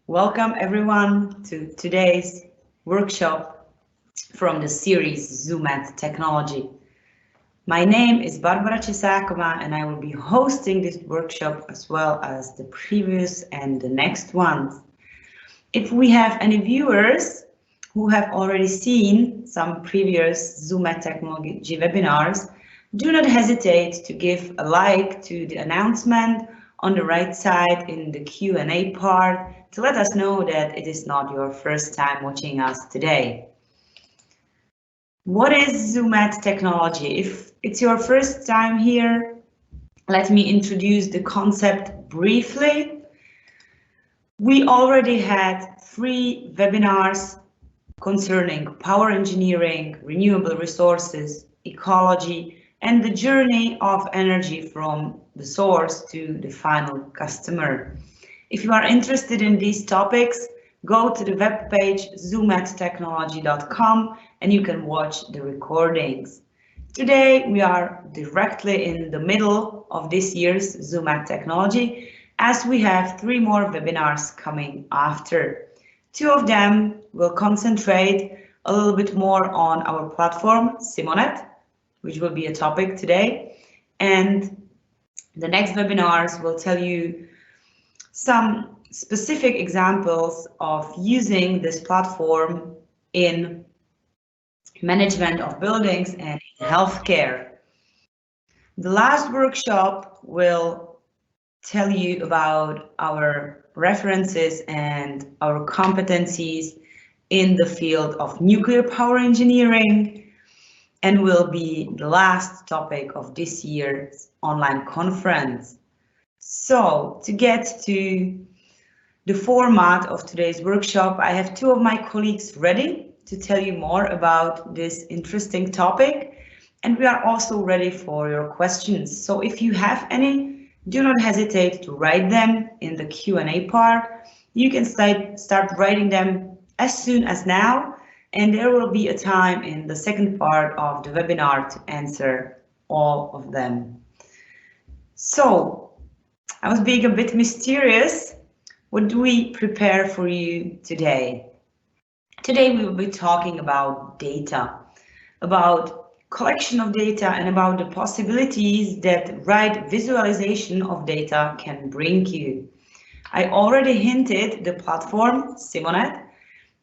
Welcome everyone to today's workshop from the series Zoomat Technology. My name is Barbara Cesakova and I will be hosting this workshop as well as the previous and the next ones. If we have any viewers who have already seen some previous Zoomat Technology webinars, do not hesitate to give a like to the announcement on the right side in the Q&A part to let us know that it is not your first time watching us today. What is Zoomat Technology? If it's your first time here, let me introduce the concept briefly. We already had 3 webinars concerning power engineering, renewable resources, ecology, and the journey of energy from the source to the final customer. If you are interested in these topics, go to the webpage zoomattechnology.com and you can watch the recordings. Today we are directly in the middle of this year's Zoomat Technology, as we have 3 more webinars coming after. 2 of them will concentrate a little bit more on our platform, Simonette, which will be a topic today. And the next webinars will tell you some specific examples of using this platform in management of buildings and in healthcare. The last workshop will tell you about our references and our competencies in the field of nuclear power engineering, and will be the last topic of this year's online conference. So, to get to the format of today's workshop, I have 2 of my colleagues ready to tell you more about this interesting topic, and we are also ready for your questions. So if you have any, do not hesitate to write them in the Q&A part. You can start writing them as soon as now, and there will be a time in the second part of the webinar to answer all of them. So, I was being a bit mysterious. What do we prepare for you today? Today we will be talking about data, about collection of data and about the possibilities that right visualization of data can bring you. I already hinted the platform, Simonette,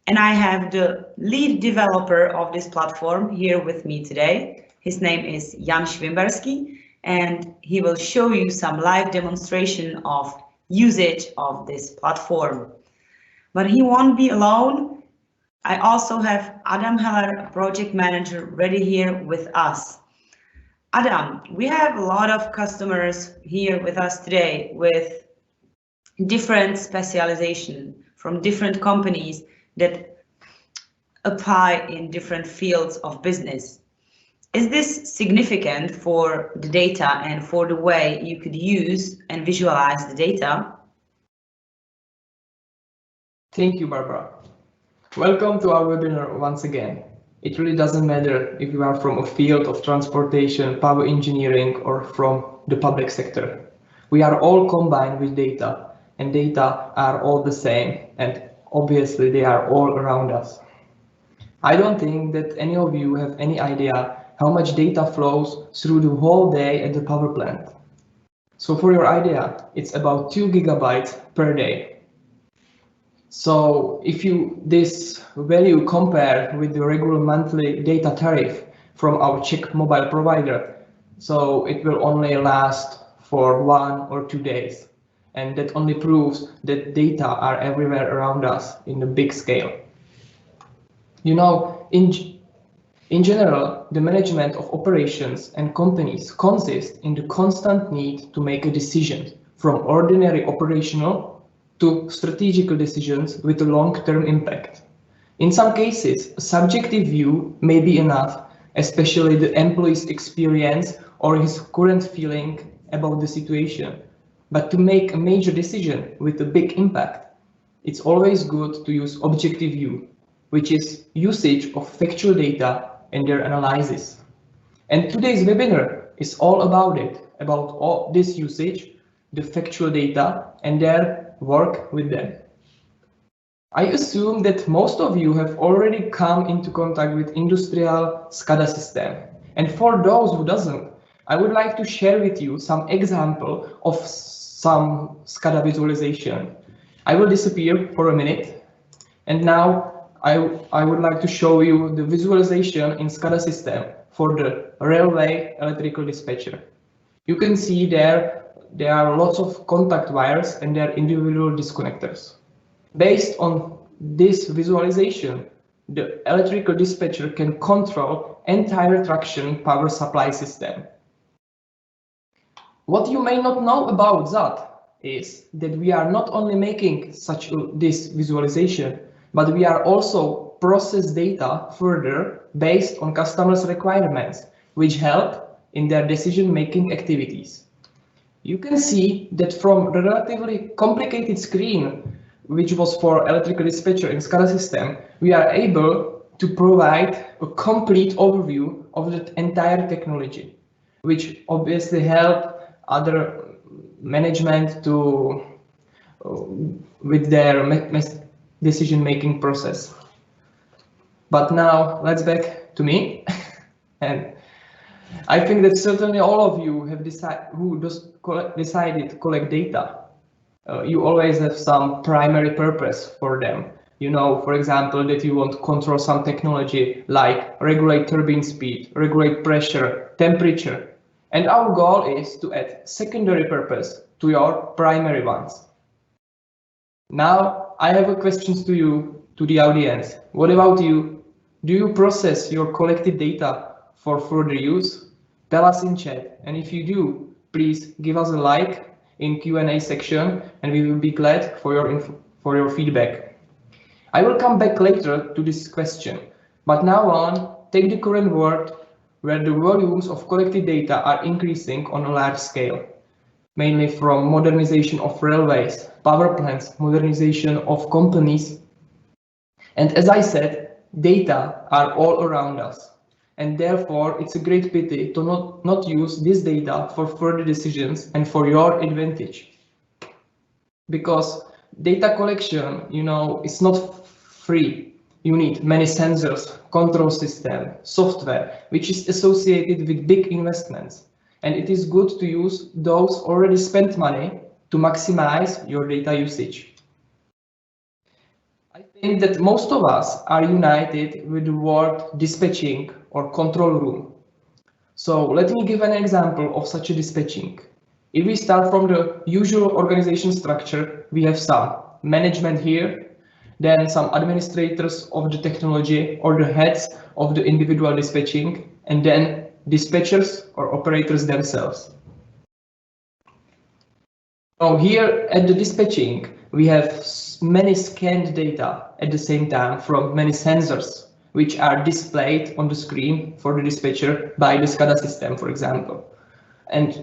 and I have the lead developer of this platform here with me today. His name is Jan Švimberský, and he will show you some live demonstration of usage of this platform. But he won't be alone. I also have Adam Heller, project manager, ready here with us. Adam, we have a lot of customers here with us today with different specialization from different companies that apply in different fields of business. Is this significant for the data and for the way you could use and visualize the data? Thank you, Barbara. Welcome to our webinar once again. It really doesn't matter if you are from a field of transportation, power engineering, or from the public sector. We are all combined with data, and data are all the same, and obviously they are all around us. I don't think that any of you have any idea how much data flows through the whole day at the power plant. So for your idea, it's about 2 gigabytes per day. So if you this value compare with the regular monthly data tariff from our Czech mobile provider, so it will only last for 1 or 2 days. And that only proves that data are everywhere around us in a big scale. You know, in general, the management of operations and companies consists in the constant need to make a decision from ordinary operational to strategical decisions with a long-term impact. In some cases, a subjective view may be enough, especially the employee's experience or his current feeling about the situation. But to make a major decision with a big impact, it's always good to use objective view, which is usage of factual data and their analysis. And today's webinar is all about it, about all this usage, the factual data and their work with them. I assume that most of you have already come into contact with industrial SCADA system. And for those who doesn't, I would like to share with you some example of some SCADA visualization. I will disappear for a minute. And now I would like to show you the visualization in SCADA system for the railway electrical dispatcher. You can see there are lots of contact wires and there are individual disconnectors. Based on this visualization, the electrical dispatcher can control entire traction power supply system. What you may not know about that is that we are not only making this visualization, but we are also process data further based on customers' requirements, which help in their decision-making activities. You can see that from the relatively complicated screen, which was for electrical dispatcher in SCADA system, we are able to provide a complete overview of the entire technology, which obviously help other management to with their decision-making process. But now let's back to me, and I think that certainly all of you have decided to collect data. You always have some primary purpose for them. You know, for example, that you want to control some technology like regulate turbine speed, regulate pressure, temperature. And our goal is to add secondary purpose to your primary ones. Now, I have a questions to you, to the audience. What about you? Do you process your collected data for further use? Tell us in chat. And if you do, please give us a like in Q&A section, and we will be glad for your feedback. I will come back later to this question, but now on, take the current world where the volumes of collected data are increasing on a large scale, mainly from modernization of railways, power plants, modernization of companies. And as I said, data are all around us. And therefore, it's a great pity to not use this data for further decisions and for your advantage. Because data collection, you know, it's not free. You need many sensors, control system, software, which is associated with big investments. And it is good to use those already spent money to maximize your data usage. I think that most of us are united with the word dispatching or control room. So let me give an example of such a dispatching. If we start from the usual organization structure, we have some management here, then some administrators of the technology or the heads of the individual dispatching, and then dispatchers or operators themselves. So here at the dispatching, we have many scanned data at the same time from many sensors, which are displayed on the screen for the dispatcher by the SCADA system, for example. And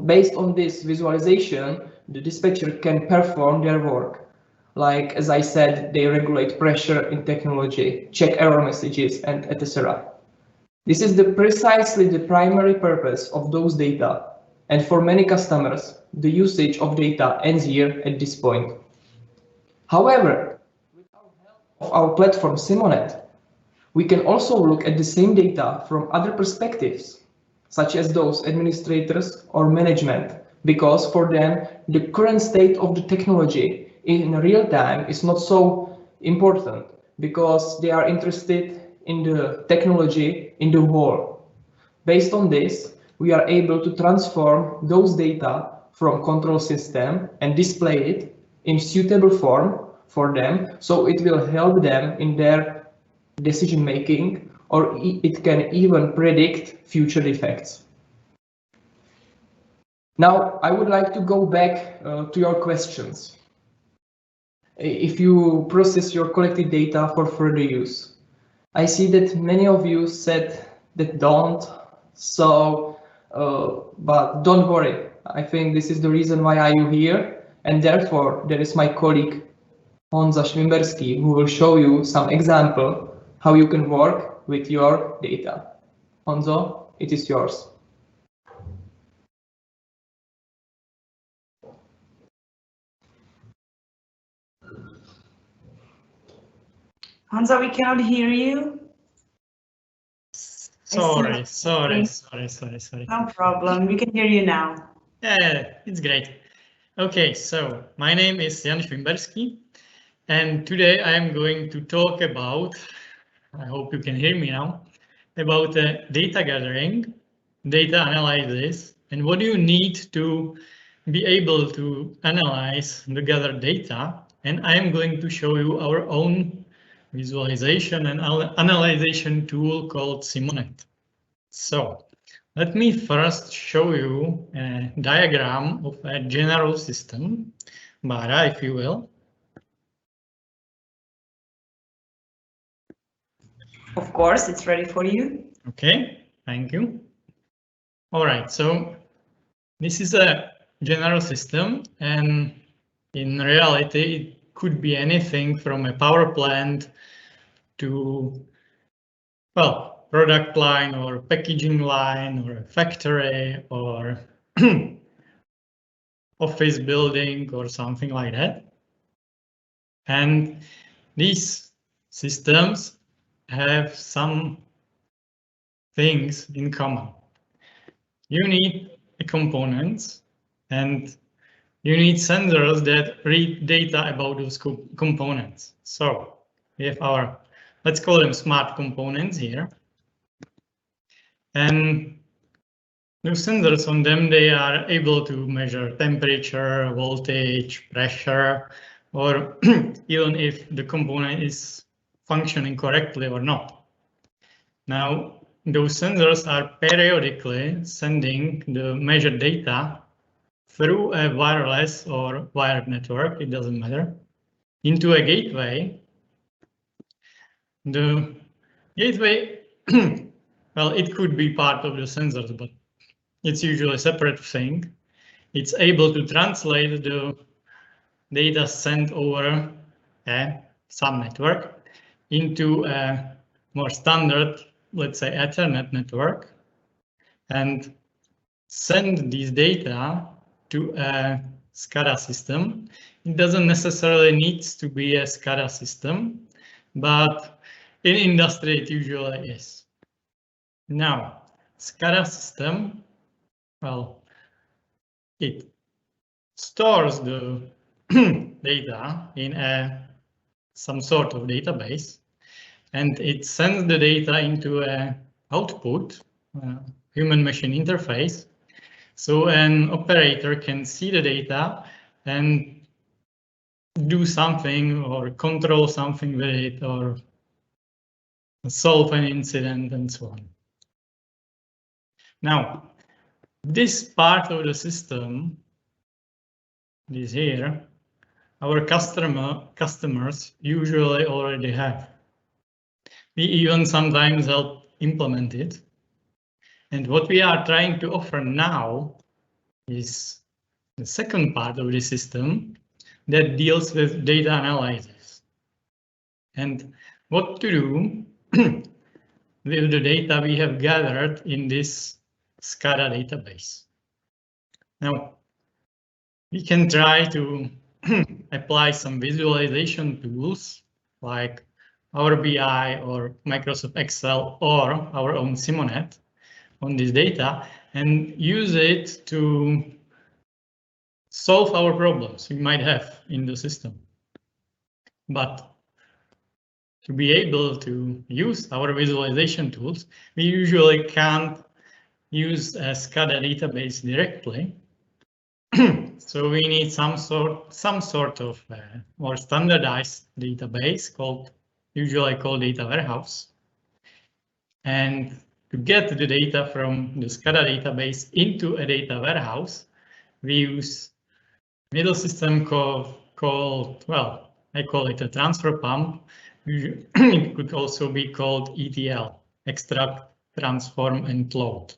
based on this visualization, the dispatcher can perform their work. Like, as I said, they regulate pressure in technology, check error messages, and etc. This is precisely the primary purpose of those data. And for many customers, the usage of data ends here at this point. However, with the help of our platform Simonette, we can also look at the same data from other perspectives, such as those administrators or management, because for them, the current state of the technology in real time is not so important, because they are interested in the technology in the whole. Based on this, we are able to transform those data from control system and display it in suitable form for them, so it will help them in their decision making, or it can even predict future defects. Now, I would like to go back to your questions. If you process your collected data for further use, I see that many of you said that don't, but don't worry. I think this is the reason why are you here, and therefore there is my colleague Honza Schwimberski who will show you some example how you can work with your data. Honzo, it is yours. Hansa, we cannot hear you. Sorry. No problem. We can hear you now. Yeah, it's great. Okay, so my name is Jan Švimberský, and today I am going to talk about, I hope you can hear me now, about data gathering, data analysis, and what do you need to be able to analyze the gathered data. And I am going to show you our own visualization and analyzation tool called Simonette. So let me first show you a diagram of a general system, Bara, if you will. Of course, it's ready for you. Okay, thank you. All right, so this is a general system, and in reality, it could be anything from a power plant to, well, product line or packaging line or a factory or office building or something like that. And these systems have some things in common. You need components and you need sensors that read data about those components. So we have our, let's call them smart components here. And those sensors on them, they are able to measure temperature, voltage, pressure, or even if the component is functioning correctly or not. Now, those sensors are periodically sending the measured data through a wireless or wired network, it doesn't matter, into a gateway. The gateway, well, it could be part of the sensors, but it's usually a separate thing. It's able to translate the data sent over some network into a more standard, let's say, Ethernet network, and send these data to a SCADA system. It doesn't necessarily need to be a SCADA system, but in industry it usually is. Now, SCADA system, well, it stores the data in some sort of database, and it sends the data into an output, human-machine interface, so an operator can see the data and do something or control something with it or solve an incident and so on. Now, this part of the system is here. Our customers usually already have. We even sometimes help implement it. And what we are trying to offer now is the second part of the system that deals with data analysis and what to do with the data we have gathered in this SCADA database. Now, we can try to apply some visualization tools like Power BI or Microsoft Excel or our own Simonette on this data and use it to solve our problems we might have in the system. But to be able to use our visualization tools, we usually can't use a SCADA database directly. So we need some sort of more standardized database usually called data warehouse. And to get the data from the SCADA database into a data warehouse, we use middle system called, well, I call it a transfer pump. It could also be called ETL, extract, transform, and load.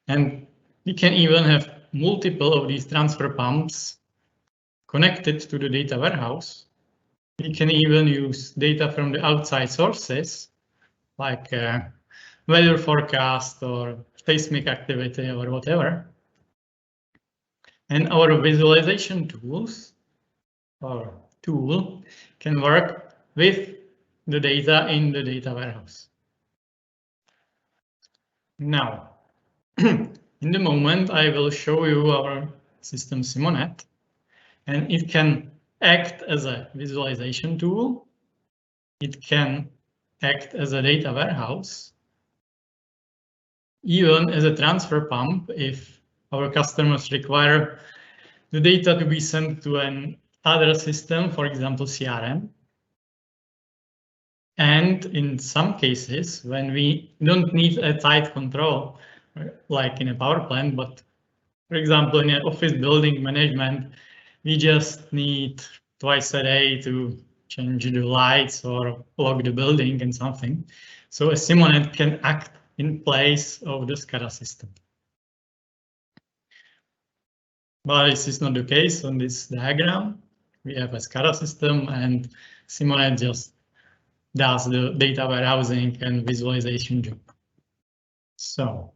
And we can even have multiple of these transfer pumps connected to the data warehouse. We can even use data from the outside sources, like weather forecast or seismic activity or whatever. And our visualization tools or tool can work with the data in the data warehouse. Now, in the moment, I will show you our system Simonette, and it can act as a visualization tool. It can act as a data warehouse, even as a transfer pump if our customers require the data to be sent to an other system, for example, CRM. And in some cases, when we don't need a tight control, like in a power plant, but for example, in an office building management, we just need twice a day to change the lights or log the building and something. So a Simonette can act in place of the SCADA system. But this is not the case on this diagram. We have a SCADA system and Simonette just does the data warehousing and visualization job. So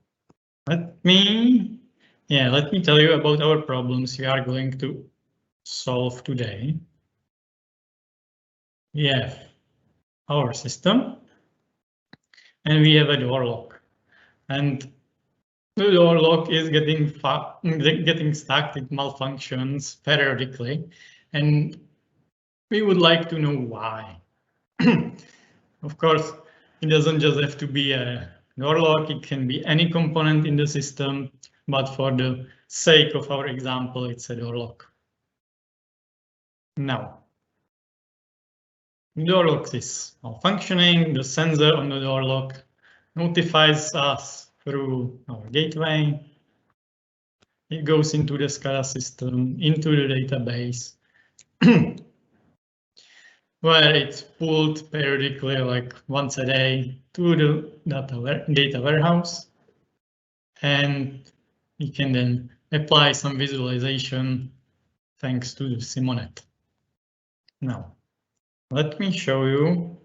let me tell you about our problems we are going to solve today. We have our system and we have a door lock, and the door lock is getting stuck, it malfunctions periodically, and we would like to know why. Of course, it doesn't just have to be a door lock, it can be any component in the system, but for the sake of our example, it's a door lock. Now, the door lock is malfunctioning. The sensor on the door lock notifies us through our gateway. It goes into the SCADA system, into the database, where it's pulled periodically, like once a day, to the data warehouse. And we can then apply some visualization thanks to the Simonette. Now, let me show you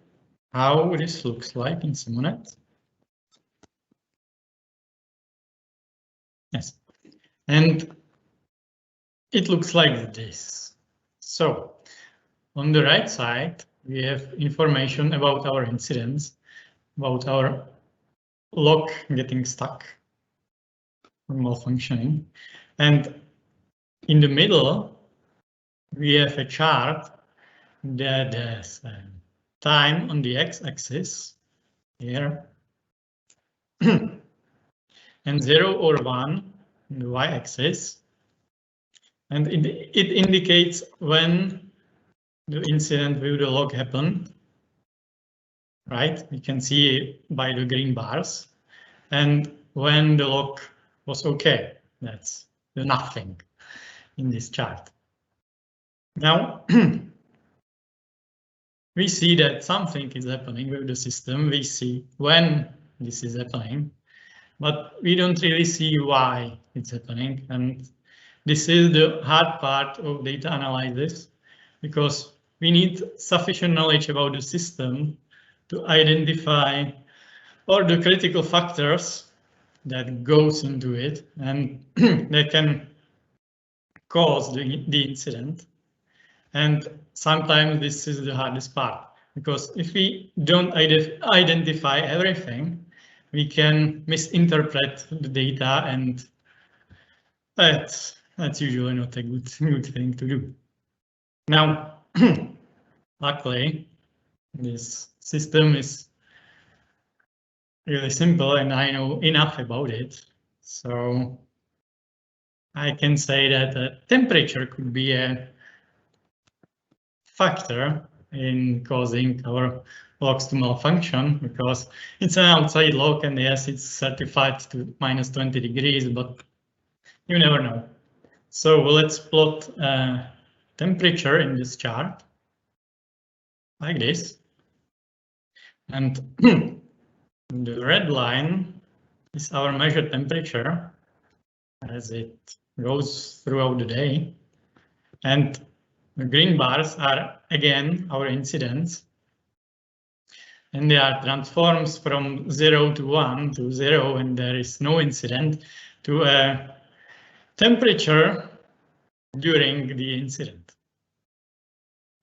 how this looks like in Simonette. Yes, and it looks like this. So on the right side, we have information about our incidents, about our lock getting stuck or malfunctioning. And in the middle, we have a chart that has time on the x-axis here, and 0 or 1 on the y-axis, and it indicates when the incident with the log happened, right? We can see by the green bars, and when the log was okay, that's the nothing in this chart. Now, we see that something is happening with the system. We see when this is happening, but we don't really see why it's happening. And this is the hard part of data analysis, because we need sufficient knowledge about the system to identify all the critical factors that goes into it and that can cause the incident. And sometimes this is the hardest part, because if we don't identify everything, we can misinterpret the data, and that's usually not a good thing to do. Now, luckily, this system is really simple and I know enough about it. So I can say that temperature could be a factor in causing our locks to malfunction, because it's an outside lock and yes, it's certified to -20 degrees, but you never know. So let's plot temperature in this chart like this, and the red line is our measured temperature as it goes throughout the day, and the green bars are again our incidents, and they are transformed from 0 to 1 to 0 when there is no incident to a temperature during the incident.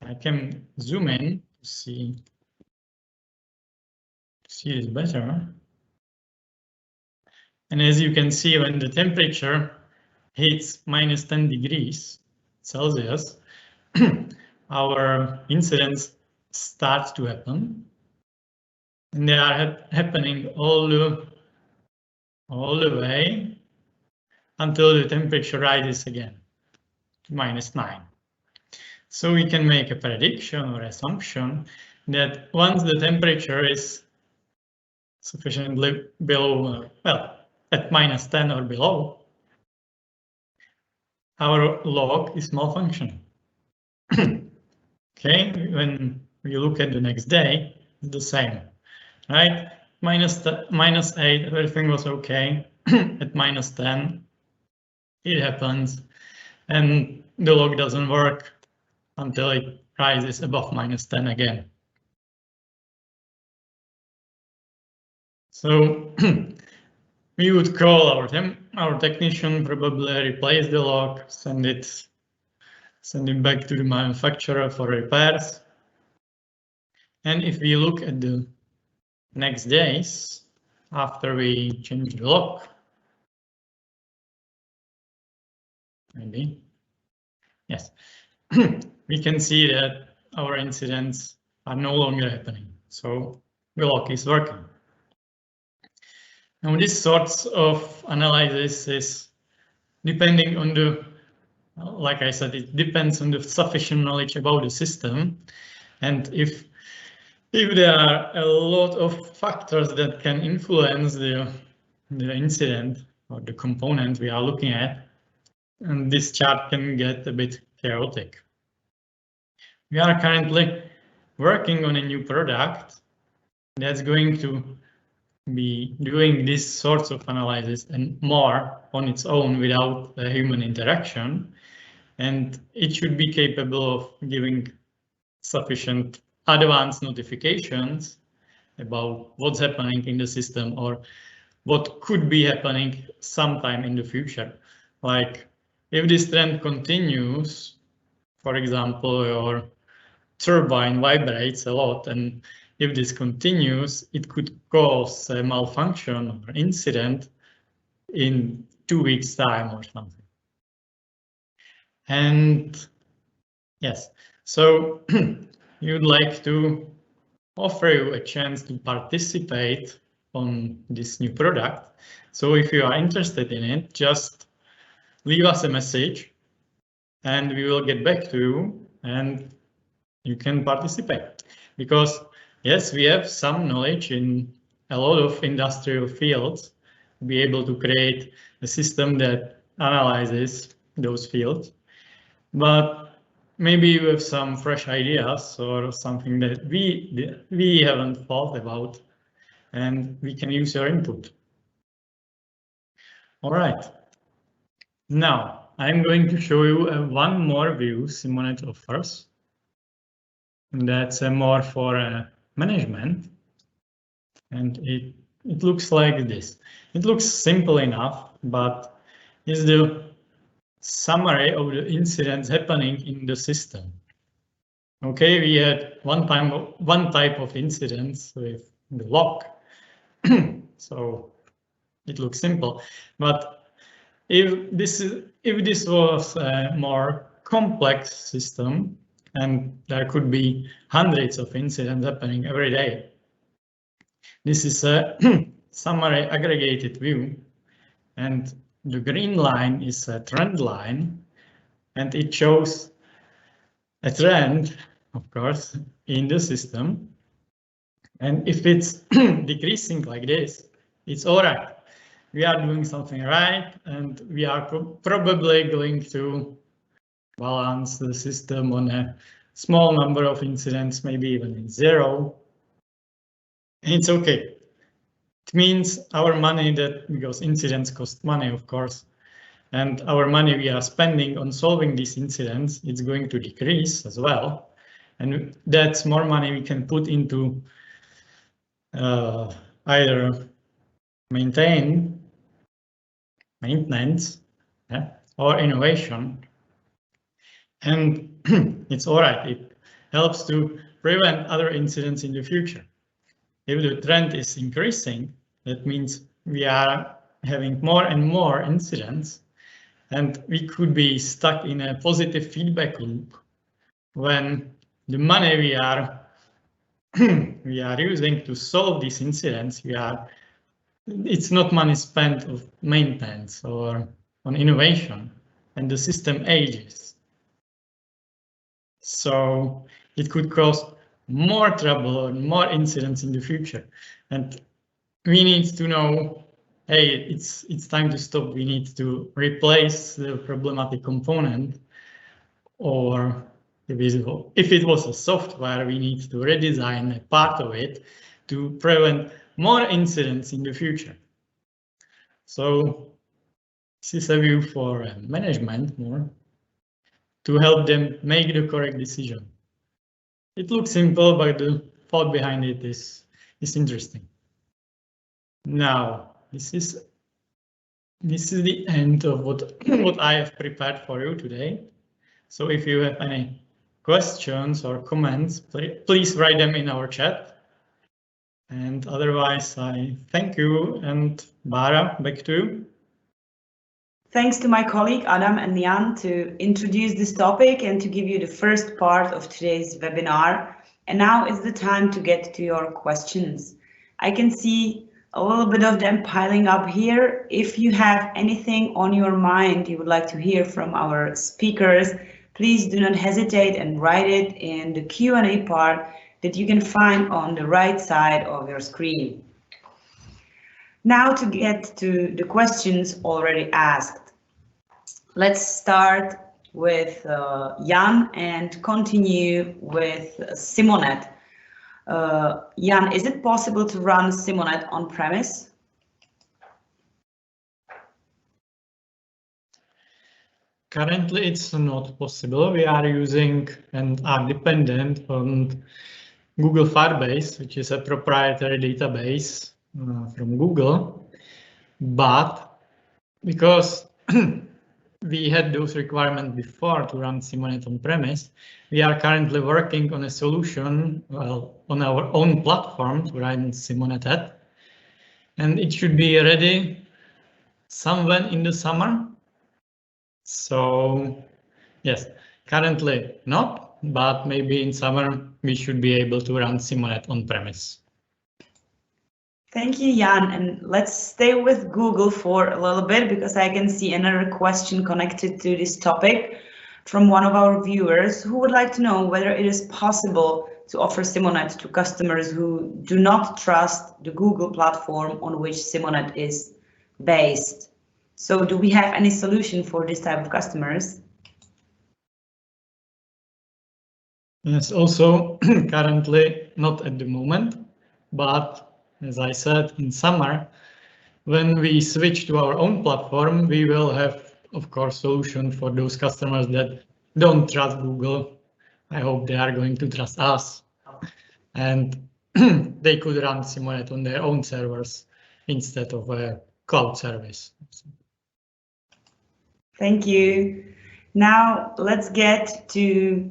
I can zoom in to see see this better. And as you can see, when the temperature hits -10 degrees Celsius, our incidents start to happen. And they are happening all the way until the temperature rises again to -9. So we can make a prediction or assumption that once the temperature is sufficiently below, well, at -10 or below, our log is malfunctioning. Okay, when we look at the next day, it's the same, right? -8, everything was okay. At -10, it happens, and the log doesn't work until it rises above -10 again. So we would call our technician, probably replace the log, send it back to the manufacturer for repairs. And if we look at the next days after we change the log, maybe, yes, we can see that our incidents are no longer happening. So the log is working. Now, this sorts of analysis is depending on the, like I said, it depends on the sufficient knowledge about the system. And if there are a lot of factors that can influence the incident or the component we are looking at, and this chart can get a bit chaotic. We are currently working on a new product that's going to be doing these sorts of analysis and more on its own without a human interaction. And it should be capable of giving sufficient advanced notifications about what's happening in the system or what could be happening sometime in the future. Like if this trend continues, for example, your turbine vibrates a lot, and if this continues, it could cause a malfunction or incident in 2 weeks' time or something. And yes, so you'd like to offer you a chance to participate on this new product. So if you are interested in it, just leave us a message and we will get back to you and you can participate. Because yes, we have some knowledge in a lot of industrial fields to be able to create a system that analyzes those fields. But maybe you have some fresh ideas or something that we haven't thought about, and we can use your input. All right. Now I'm going to show you one more view Simonette offers. And that's more for management. And it looks like this. It looks simple enough, but is the summary of the incidents happening in the system. Okay, we had one type of incidents with the lock. So it looks simple, but if this was a more complex system and there could be hundreds of incidents happening every day, this is a summary aggregated view, and the green line is a trend line, and it shows a trend, of course, in the system. And if it's decreasing like this, it's all right. We are doing something right, and we are probably going to balance the system on a small number of incidents, maybe even in 0. And it's okay. It means our money because incidents cost money, of course, and our money we are spending on solving these incidents, it's going to decrease as well. And that's more money we can put into either maintenance, yeah, or innovation. And it's all right. It helps to prevent other incidents in the future. if the trend is increasing, that means we are having more and more incidents, and we could be stuck in a positive feedback loop when the money we are using to solve these incidents, it's not money spent on maintenance or on innovation, and the system ages. So it could cause more trouble or more incidents in the future. And we need to know, hey, it's time to stop. We need to replace the problematic component, or if it was a software, we need to redesign a part of it to prevent more incidents in the future. So this is a view for management more to help them make the correct decision. It looks simple, but the thought behind it is interesting. Now, this is the end of what I have prepared for you today. So if you have any questions or comments, please write them in our chat. And otherwise, I thank you, and Bara, back to you. Thanks to my colleague Adam and Jan to introduce this topic and to give you the first part of today's webinar. And now is the time to get to your questions. I can see a little bit of them piling up here. If you have anything on your mind you would like to hear from our speakers, please do not hesitate and write it in the Q&A part that you can find on the right side of your screen. Now to get to the questions already asked. Let's start with Jan and continue with Simonette. Jan, is it possible to run Simonette on premise? Currently, it's not possible. We are using and are dependent on Google Firebase, which is a proprietary database from Google. But because we had those requirements before to run Simonette on premise, we are currently working on a solution, on our own platform to run Simonette at, and it should be ready somewhere in the summer. So yes, currently not, but maybe in summer we should be able to run Simonette on premise. Thank you, Jan, and let's stay with Google for a little bit because I can see another question connected to this topic from one of our viewers who would like to know whether it is possible to offer Simonette to customers who do not trust the Google platform on which Simonette is based. So do we have any solution for this type of customers? Yes, also currently not at the moment, but as I said, in summer, when we switch to our own platform, we will have, of course, solution for those customers that don't trust Google. I hope they are going to trust us, and they could run Simonette on their own servers instead of a cloud service. Thank you. Now let's get to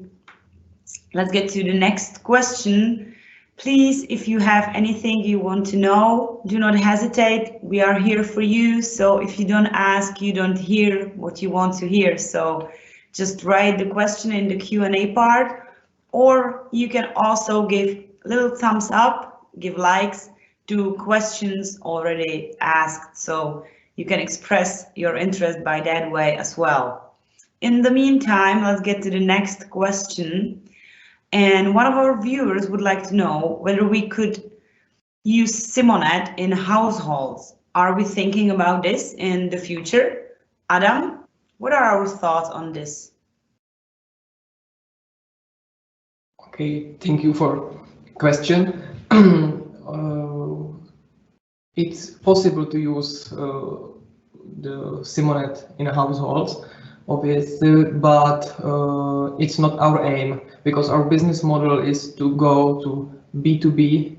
the next question. Please, if you have anything you want to know, do not hesitate. We are here for you. So if you don't ask, you don't hear what you want to hear. So just write the question in the Q&A part, or you can also give little thumbs up, give likes to questions already asked. So you can express your interest by that way as well. In the meantime, let's get to the next question. And one of our viewers would like to know whether we could use Simonette in households. Are we thinking about this in the future? Adam, what are our thoughts on this? Okay, thank you for the question. It's possible to use the Simonette in households, obviously, but it's not our aim, because our business model is to go to B2B,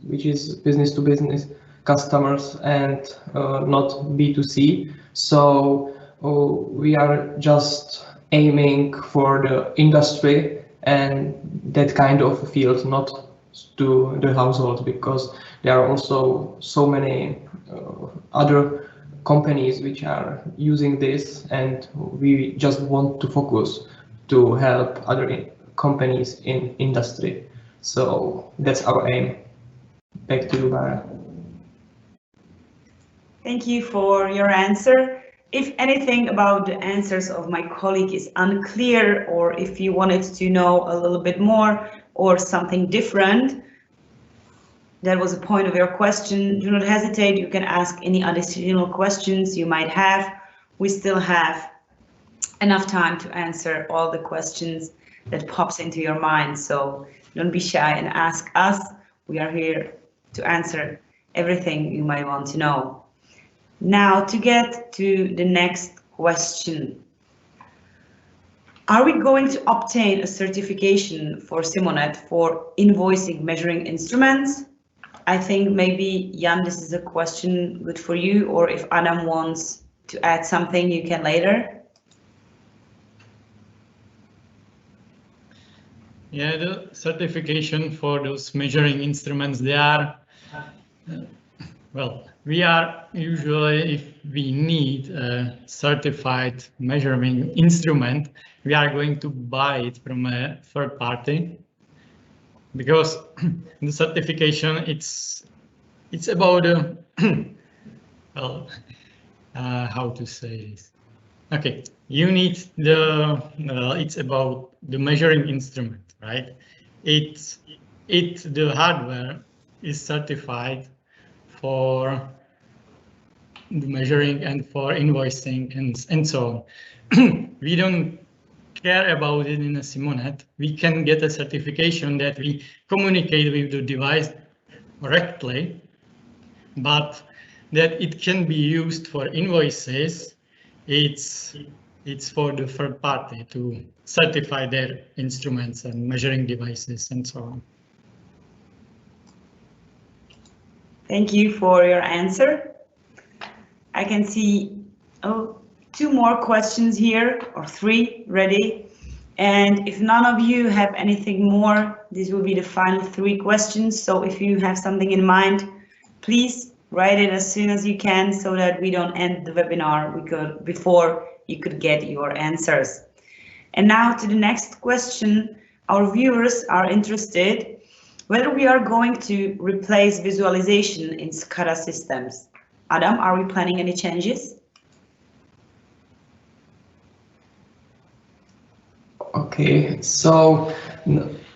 which is business to business customers, and not B2C. So we are just aiming for the industry and that kind of field, not to the households, because there are also so many other companies which are using this, and we just want to focus to help other companies in industry. So that's our aim. Back to you, Mara. Thank you for your answer. If anything about the answers of my colleague is unclear, or if you wanted to know a little bit more or something different, that was a point of your question, do not hesitate. You can ask any additional questions you might have. We still have enough time to answer all the questions that pops into your mind. So don't be shy and ask us. We are here to answer everything you might want to know. Now, to get to the next question. Are we going to obtain a certification for Simonette for invoicing measuring instruments? I think maybe, Jan, this is a question good for you, or if Adam wants to add something, you can later. Yeah, the certification for those measuring instruments, they are, well, we are usually, if we need a certified measuring instrument, we are going to buy it from a third party, because the certification, it's about well, how to say this? Okay, you need the it's about the measuring instrument, right? The hardware is certified for the measuring and for invoicing and so on. We don't care about it in a Simonette. We can get a certification that we communicate with the device correctly, but that it can be used for invoices, it's for the third party to certify their instruments and measuring devices and so on. Thank you for your answer. I can see two more questions here, or three ready. And if none of you have anything more, this will be the final three questions. So if you have something in mind, please write it as soon as you can, so that we don't end the webinar before you could get your answers. And now to the next question. Our viewers are interested whether we are going to replace visualization in SCADA systems. Adam, are we planning any changes? Okay, so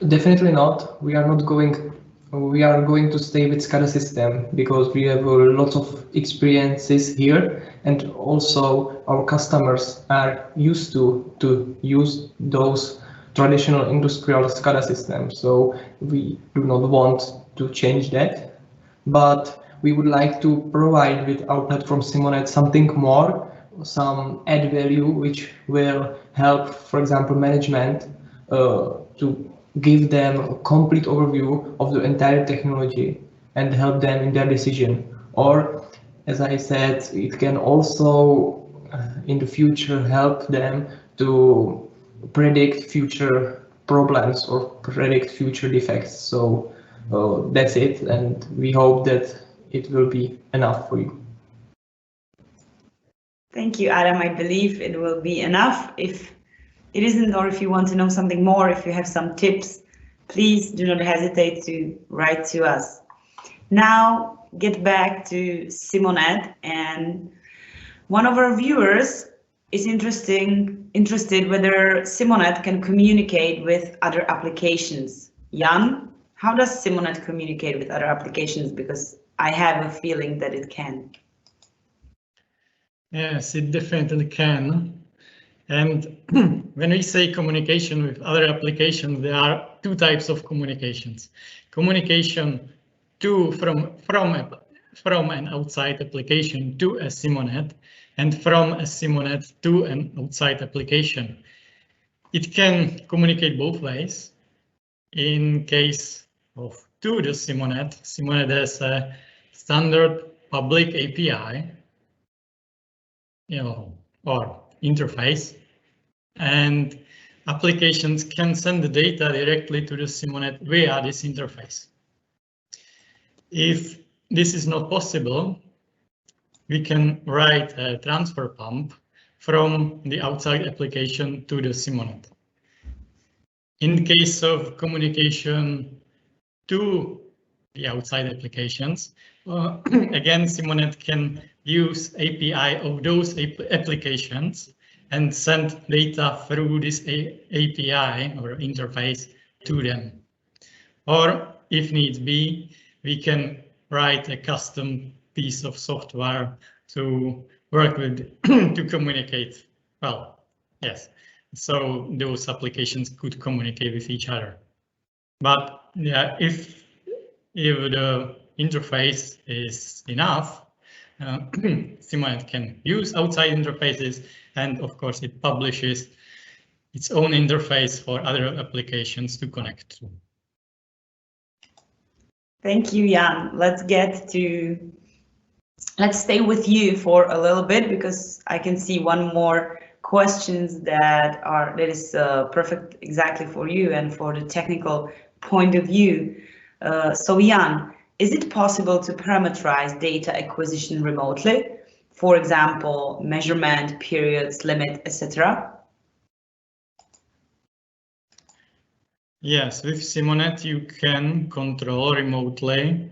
definitely not. We are going to stay with SCADA system, because we have lots of experiences here, and also our customers are used to use those traditional industrial SCADA systems. So we do not want to change that, but we would like to provide with our platform Simonette something more, some add value which will help, for example, management to give them a complete overview of the entire technology and help them in their decision. Or, as I said, it can also in the future help them to predict future problems or predict future defects. So that's it, and we hope that it will be enough for you. Thank you, Adam. I believe it will be enough. If it isn't, or if you want to know something more, if you have some tips, please do not hesitate to write to us. Now, get back to Simonette, and one of our viewers is interested whether Simonette can communicate with other applications. Jan, how does Simonette communicate with other applications? Because I have a feeling that it can. Yes, it definitely can. And when we say communication with other applications, there are two types of communications. Communication from an outside application to a Simonette, and from a Simonette to an outside application. It can communicate both ways. In case of to the Simonette, Simonette has a standard public API, or interface, and applications can send the data directly to the Simonette via this interface. If this is not possible, we can write a transfer pump from the outside application to the Simonette. In case of communication to the outside applications, again, Simonette can use API of those applications and send data through this API or interface to them. Or if need be, we can write a custom piece of software to work with to communicate. Well, yes, so those applications could communicate with each other. But yeah, if the interface is enough, Simonette can use outside interfaces, and of course it publishes its own interface for other applications to connect to. Thank you, Jan. Let's stay with you for a little bit, because I can see one more questions that is perfect exactly for you and for the technical point of view. So Jan, is it possible to parameterize data acquisition remotely? For example, measurement, periods, limit, etc. Yes, with Simonette you can control remotely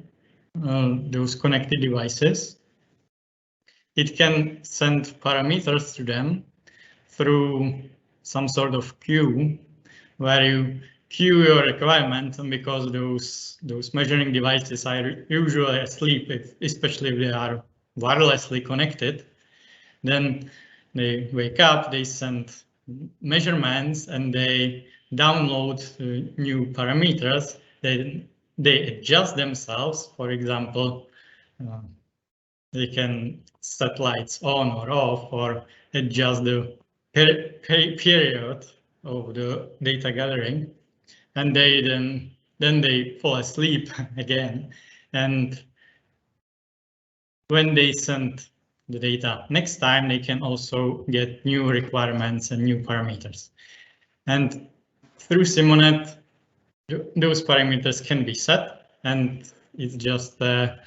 those connected devices. It can send parameters to them through some sort of queue, where you queue your requirement, and because those measuring devices are usually asleep, especially if they are wirelessly connected, then they wake up, they send measurements, and they download new parameters. They adjust themselves. For example, they can set lights on or off, or adjust the period of the data gathering, and then they fall asleep again. And when they send the data next time, they can also get new requirements and new parameters. And through Simonette, those parameters can be set, and it's just a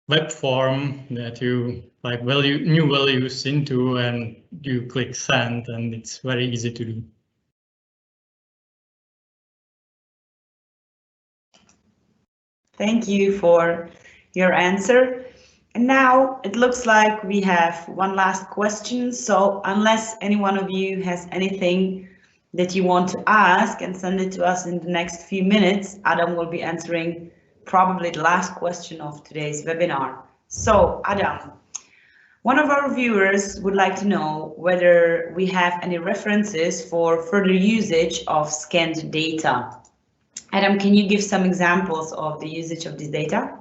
web form that you type new values into, and you click send, and it's very easy to do. Thank you for your answer. And now it looks like we have one last question. So unless any one of you has anything that you want to ask and send it to us in the next few minutes, Adam will be answering probably the last question of today's webinar. So Adam, one of our viewers would like to know whether we have any references for further usage of scanned data. Adam, can you give some examples of the usage of this data?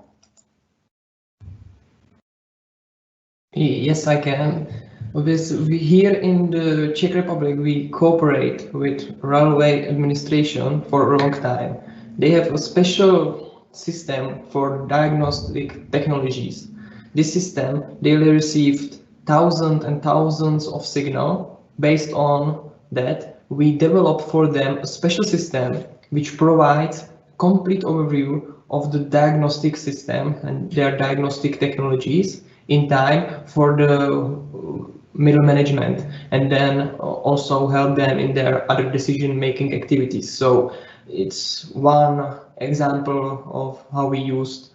Yes, I can. Here in the Czech Republic, we cooperate with railway administration for a long time. They have a special system for diagnostic technologies. This system daily received thousands and thousands of signal. Based on that, we developed for them a special system which provides complete overview of the diagnostic system and their diagnostic technologies in time for the middle management, and then also help them in their other decision-making activities. So it's one example of how we used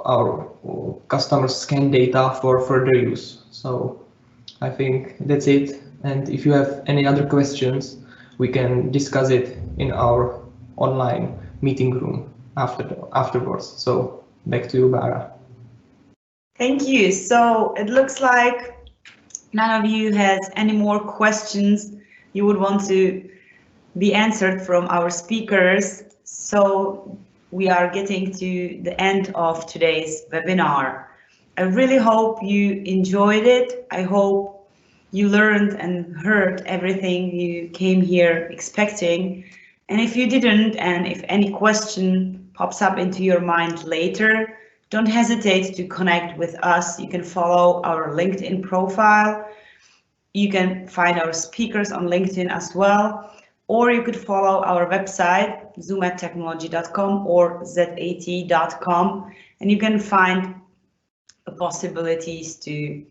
our customers' scan data for further use. So I think that's it. And if you have any other questions, we can discuss it in our online meeting room afterwards. So back to you, Bara. Thank you. So it looks like none of you has any more questions you would want to be answered from our speakers. So we are getting to the end of today's webinar. I really hope you enjoyed it. I hope you learned and heard everything you came here expecting. And if you didn't, and if any question pops up into your mind later, don't hesitate to connect with us. You can follow our LinkedIn profile. You can find our speakers on LinkedIn as well, or you could follow our website, zoomattechnology.com or zat.com, and you can find possibilities to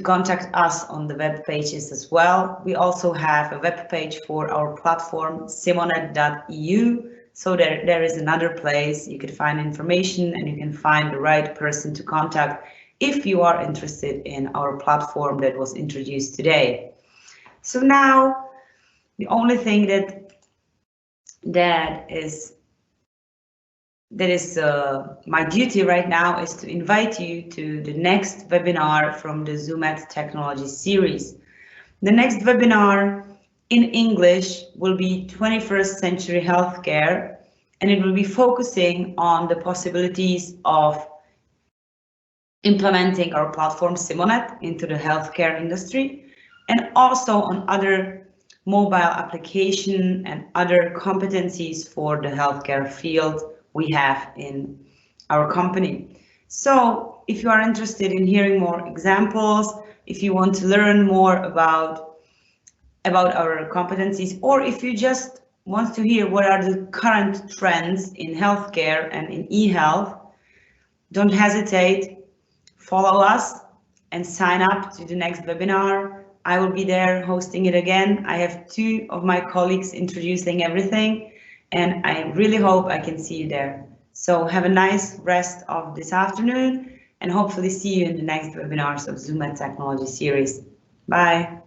contact us on the web pages as well. We also have a web page for our platform, Simonette.eu. So there is another place you could find information and you can find the right person to contact if you are interested in our platform that was introduced today. So now the only thing that is my duty right now is to invite you to the next webinar from the Zoomat Technology series. The next webinar in English will be 21st Century Healthcare, and it will be focusing on the possibilities of implementing our platform Simonette into the healthcare industry, and also on other mobile application and other competencies for the healthcare field we have in our company. So if you are interested in hearing more examples, if you want to learn more about our competencies, or if you just want to hear what are the current trends in healthcare and in e-health, don't hesitate, follow us and sign up to the next webinar. I will be there hosting it again. I have 2 of my colleagues introducing everything, and I really hope I can see you there. So have a nice rest of this afternoon and hopefully see you in the next webinars of Zoomat Technology series. Bye.